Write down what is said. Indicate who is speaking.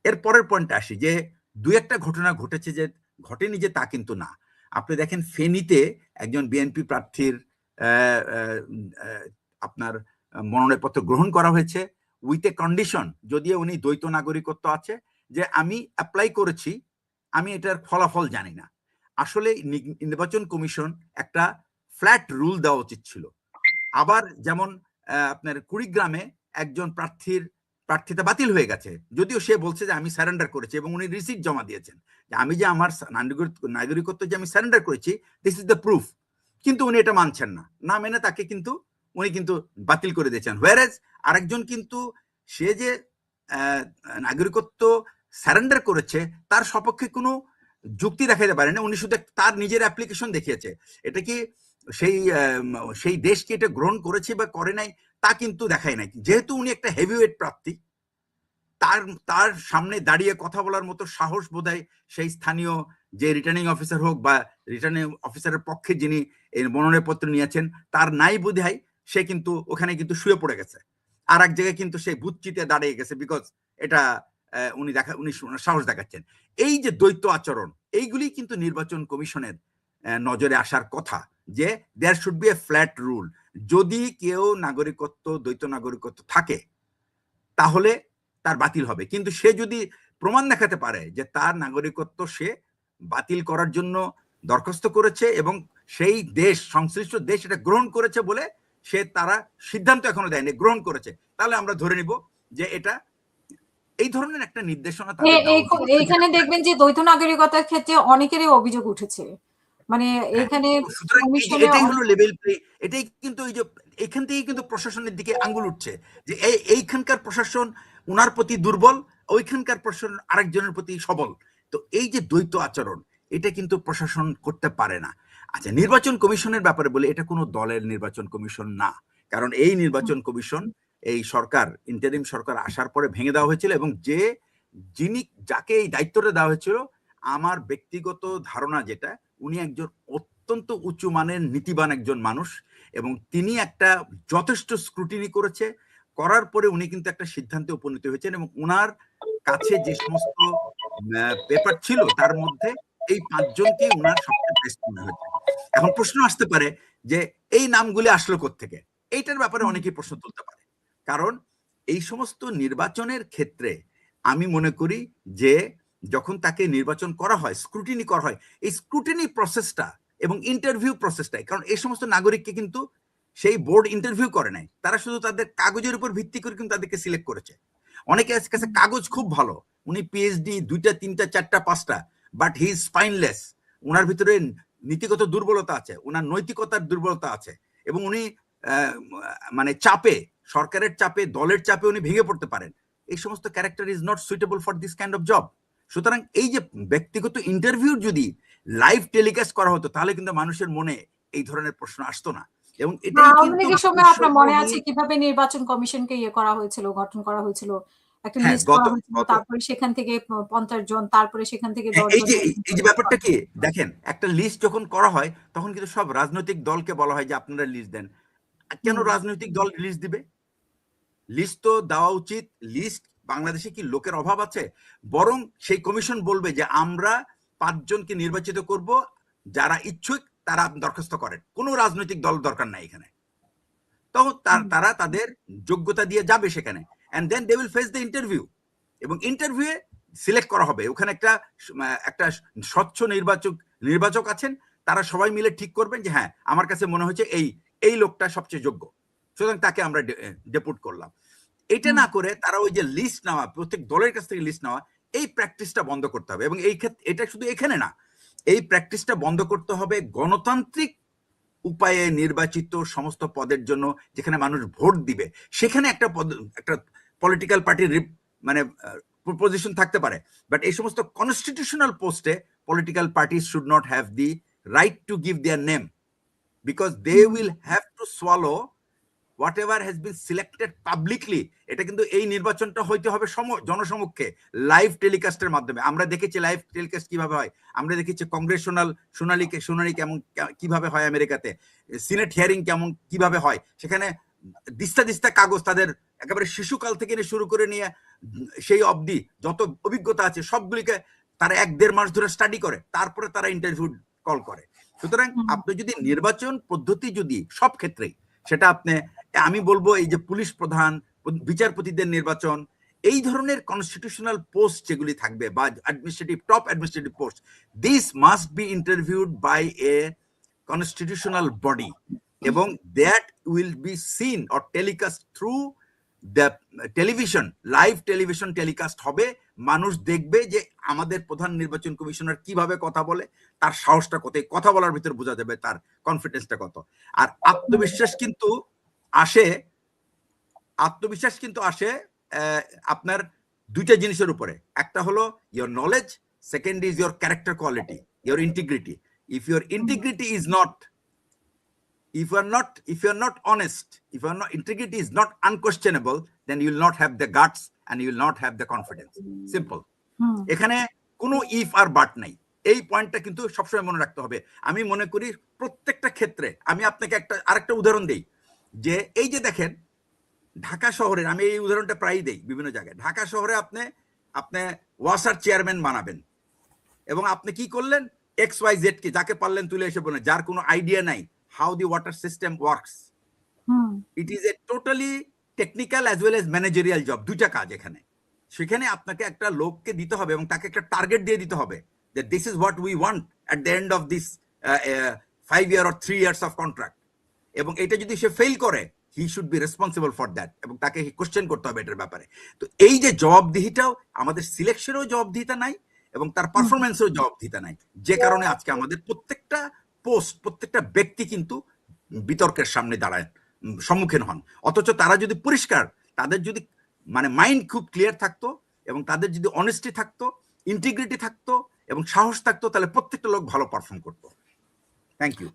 Speaker 1: এর পরের পয়েন্টে আসি যে দুই একটা ঘটনা ঘটেছে, যে ঘটেনি যে তা কিন্তু না। আপনি দেখেন ফেনীতে একজন বিএনপি প্রার্থীর আপনার মনোনয়নপত্র গ্রহণ করা হয়েছে উইথ এ কন্ডিশন, যদিও উনি দ্বৈত নাগরিকত্ব আছে, যে আমি অ্যাপ্লাই করেছি, আমি এটার ফলাফল জানি না। আসলে নির্বাচন কমিশন একটা ফ্ল্যাট রুল দেওয়া উচিত ছিল। আবার যেমন আপনার কুড়িগ্রামে একজন প্রার্থিতা বাতিল হয়ে গেছে, যদিও সে বলছে যে আমি স্যারেন্ডার করেছি, এবং উনি রিসিপ্ট জমা দিয়েছেন যে আমি যে আমার নাগরিকত্ব যে আমি স্যারেন্ডার করেছি, দিস ইজ দ্য প্রুফ। কিন্তু উনি এটা মানছেন না, না মেনে তাকে কিন্তু উনি কিন্তু বাতিল করে দিয়েছেন। হোয়ারেজ আরেকজন কিন্তু সে যে নাগরিকত্ব স্যারেন্ডার করেছে তার সপক্ষে কোনো যুক্তি দেখাতে পারে না, উনি শুধু তার নিজের অ্যাপ্লিকেশন দেখিয়েছে। এটা কি সেই দেশ কি এটা গ্রহণ করেছে বা করে নাই তা কিন্তু দেখায় নাই। যেহেতু উনি একটা হেভিওয়েট প্রার্থী, তার সামনে দাঁড়িয়ে কথা বলার মতো সাহস বোধহয় সেই স্থানীয় যে রিটার্নিং অফিসার হোক বা রিটার্নিং অফিসারের পক্ষে যিনি এই মনোনয়নপত্র নিয়েছেন তার নাই বোধহয়, সে কিন্তু ওখানে কিন্তু শুয়ে পড়ে গেছে, আর এক জায়গায় কিন্তু সে বুচ্চিতে দাঁড়িয়ে গেছে, বিকজ এটা উনি সাহস দেখাচ্ছেন। এই যে দ্বৈত আচরণ, এইগুলি কিন্তু নির্বাচন কমিশনের নজরে আসার কথা, যে there should be a flat rule. যদি কেউ নাগরিকত্ব দ্বৈত নাগরিকত্ব থাকে তাহলে তার বাতিল হবে, কিন্তু সে যদি প্রমাণ দেখাতে পারে যে তার নাগরিকত্ব সে বাতিল করার জন্য দরখাস্ত করেছে এবং সেই দেশ সংশ্লিষ্ট দেশ এটা গ্রহণ করেছে বলে সে তারা সিদ্ধান্ত এখনো দেয়নি, গ্রহণ করেছে, তাহলে আমরা ধরে নিব যে এটা এই ধরনের একটা নির্দেশনা
Speaker 2: এখানে দেখবেন যে দ্বৈত নাগরিকতার ক্ষেত্রে অনেকেরই অভিযোগ উঠেছে, মানে এখানে
Speaker 1: এটাই হলো লেভেল প্লে। এটাই কিন্তু এই যে এখান থেকেই কিন্তু প্রশাসনের দিকে আঙ্গুল উঠছে যে এইখানকার প্রশাসন উনার প্রতি দুর্বল, ওইখানকার প্রশাসন আরেকজনের প্রতি সবল। তো এই যে দ্বৈত আচরণ, এটা কিন্তু প্রশাসন করতে পারে না। আচ্ছা, নির্বাচন কমিশনের ব্যাপারে বলে, এটা কোনো দলের নির্বাচন কমিশন না, কারণ এই নির্বাচন কমিশন এই সরকার ইন্টারিম সরকার আসার পরে ভেঙে দেওয়া হয়েছিল, এবং যাকে এই দায়িত্বটা দেওয়া হয়েছিল, আমার ব্যক্তিগত ধারণা যেটা, উনি একজন অত্যন্ত উঁচু মানের নীতিবান একজন মানুষ, এবং তিনি একটা যথেষ্ট স্ক্রুটিনি করার পরে উনি কিন্তু একটা সিদ্ধান্তে উপনীত হয়েছেন, এবং উনার কাছে যে সমস্ত পেপার ছিল তার মধ্যে এই 5 জনকে উনার সবচেয়ে বেস্ট মনে হয়েছে। এখন প্রশ্ন আসতে পারে যে এই নামগুলি আসলো কোত্থেকে, এইটার ব্যাপারে অনেকেই প্রশ্ন তুলতে পারে, কারণ এই সমস্ত নির্বাচনের ক্ষেত্রে আমি মনে করি যে যখন তাকে নির্বাচন করা হয়, স্ক্রুটিনি করা হয়, এই স্ক্রুটিনি প্রসেসটা এবং ইন্টারভিউ প্রসেসটাই, কারণ এই সমস্ত নাগরিককে কিন্তু সেই বোর্ড ইন্টারভিউ করে নাই, তারা শুধু তাদের কাগজের উপর ভিত্তি করে কিন্তু তাদেরকে সিলেক্ট করেছে। অনেকে কাছে কাগজ খুব ভালো, উনি পিএইচডি 2টা 3টা 4টা 5টা, বাট হি ইজ স্পাইনলেস, ওনার ভিতরে নীতিগত দুর্বলতা আছে, ওনার নৈতিকতার দুর্বলতা আছে, এবং উনি মানে চাপে, সরকারের চাপে, দলের চাপে উনি ভেঙে পড়তে পারেন। এই সমস্ত character is not suitable for this kind of job. সুতরাং এই যে ব্যক্তিগত ইন্টারভিউ যদি লাইভ টেলিকাস্ট করা হতো, তাহলে কিন্তু মানুষের মনে এই ধরনের প্রশ্ন আসতো না। এবং এটাই কিন্তু
Speaker 2: সময় আপনার মনে আছে কিভাবে নির্বাচন কমিশনকে করা হয়েছিল, গঠন করা হয়েছিল, একটা লিস্ট করা হয়েছিল, তারপরে সেখান থেকে 50 জন, তারপরে সেখান থেকে 10 জন।
Speaker 1: এই যে ব্যাপারটা কি দেখেন, একটা লিস্ট যখন করা হয় তখন কিন্তু সব রাজনৈতিক দলকে বলা হয় যে আপনারা লিস্ট দেন। কেন রাজনৈতিক দল লিস্ট দিবে? লিস্ট তো দেওয়া উচিত। লিস্ট, বাংলাদেশে কি লোকের অভাব আছে? বরং সেই কমিশন বলবে যে আমরা 5 জনকে নির্বাচিত করব, যারা ইচ্ছুক তারা দরখাস্ত করেন, কোনো রাজনৈতিক দল দরকার নাই এখানে। তখন তারা তাদের যোগ্যতা দিয়ে যাবে সেখানে, and then they will face the interview, এবং ইন্টারভিউয়ে সিলেক্ট করা হবে। ওখানে একটা স্বচ্ছ নির্বাচক আছেন, তারা সবাই মিলে ঠিক করবেন যে হ্যাঁ, আমার কাছে মনে হচ্ছে এই লোকটা সবচেয়ে যোগ্য, সুতরাং তাকে আমরা ডেপুট করলাম। এটা না করে তারা ওই যে লিস্ট নেওয়া, প্রত্যেক দলের কাছ থেকে লিস্ট নেওয়া, এই প্র্যাকটিসটা বন্ধ করতে হবে। এবং এই ক্ষেত্রে এটা শুধু এখানে না, এই প্র্যাকটিসটা বন্ধ করতে হবে গণতান্ত্রিক উপায়ে নির্বাচিত সমস্ত পদের জন্য, যেখানে মানুষ ভোট দিবে, সেখানে একটা পলিটিক্যাল পার্টির মানে প্রপোজিশন থাকতে পারে। বাট এই সমস্ত কনস্টিটিউশনাল পোস্টে political parties should not have the right to give their name, because they will have to swallow whatever has been selected publicly। এটা কিন্তু এই নির্বাচনটা হইতে হবে জনসমক্ষে, লাইভ টেলিকাস্টের মাধ্যমে। আমরা দেখেছি লাইভ টেলিকাস্ট কিভাবে হয়, আমরা দেখেছি কংগ্রেশনাল শুনানি কেমন কিভাবে হয় আমেরিকাতে, সিনেট হিয়ারিং কেমন কিভাবে হয়, সেখানে দিস্তা কাগজ, তাদের একেবারে শিশুকাল থেকে শুরু করে নিয়ে সেই অবধি যত অভিজ্ঞতা আছে সবগুলিকে তারা 1-1.5 মাস ধরে স্টাডি করে, তারপরে তারা ইন্টারভিউ কল করে। সুতরাং আপনি যদি নির্বাচন পদ্ধতি যদি সব ক্ষেত্রেই সেটা আপনি, আমি বলবো এই যে পুলিশ প্রধান, বিচারপতিদের নির্বাচন, এই ধরনের কনস্টিটিউশনাল পোস্ট যেগুলি থাকবে বা administrative top administrative post, this must be interviewed by a constitutional body, এবং that will be seen or telecast through the television, live television telecast হবে। মানুষ দেখবে যে আমাদের প্রধান নির্বাচন কমিশনার কিভাবে কথা বলে, তার সাহসটা কত, কথা বলার ভিতরে বোঝা যাবে তার কনফিডেন্সটা কত। আর আত্মবিশ্বাস কিন্তু আসে আপনার দুইটা জিনিসের উপরে। একটা হলো your knowledge, second is your character quality, your integrity. If your integrity is not, if you are not honest, if your integrity is not unquestionable, then you will not have the guts and you will not have the confidence. Simple. এখানে কোনো if R but নাই, এই পয়েন্টটা কিন্তু সবসময় মনে রাখতে হবে। আমি মনে করি প্রত্যেকটা ক্ষেত্রে, আমি আপনাকে আরেকটা উদাহরণ দেই, যে এই যে দেখেন ঢাকা শহরের, আমি এই উদাহরণটা প্রায়ই দেই বিভিন্ন জায়গায়, ঢাকা শহরে আপনি ওয়াসার চেয়ারম্যান বানাবেন, এবং আপনি কি করলেন, XYZ কে যাকে পারলেন তুলে এসে বলেন, যার কোনো আইডিয়া নাই how the water system works. It is a totally technical as well as managerial job, দুইটা কাজ এখানে। সেখানে আপনাকে একটা লোককে দিতে হবে এবং তাকে একটা টার্গেট দিয়ে দিতে হবে that this is what we want at the end of this 5 year or 3 years of contract, এবং এটা যদি সে ফেল করে he should be responsible for that, এবং তাকে কোশ্চেন করতে হবে এটার ব্যাপারে। তো এই যে জবাবদিহিটাও আমাদের সিলেকশনেও জবাবদিহিতা নাই এবং তার পারফরমেন্সেও জবাবদিহিতা নাই, যে কারণে আজকে আমাদের প্রত্যেকটা পোস্ট, প্রত্যেকটা ব্যক্তি কিন্তু বিতর্কের সামনে দাঁড়ায়, সম্মুখীন হন। অথচ তারা যদি পরিষ্কার, তাদের যদি মানে মাইন্ড খুব ক্লিয়ার থাকতো এবং তাদের যদি অনেস্টি থাকতো, ইন্টিগ্রিটি থাকতো এবং সাহস থাকতো, তাহলে প্রত্যেকটা লোক ভালো পারফর্ম করতো। Thank you.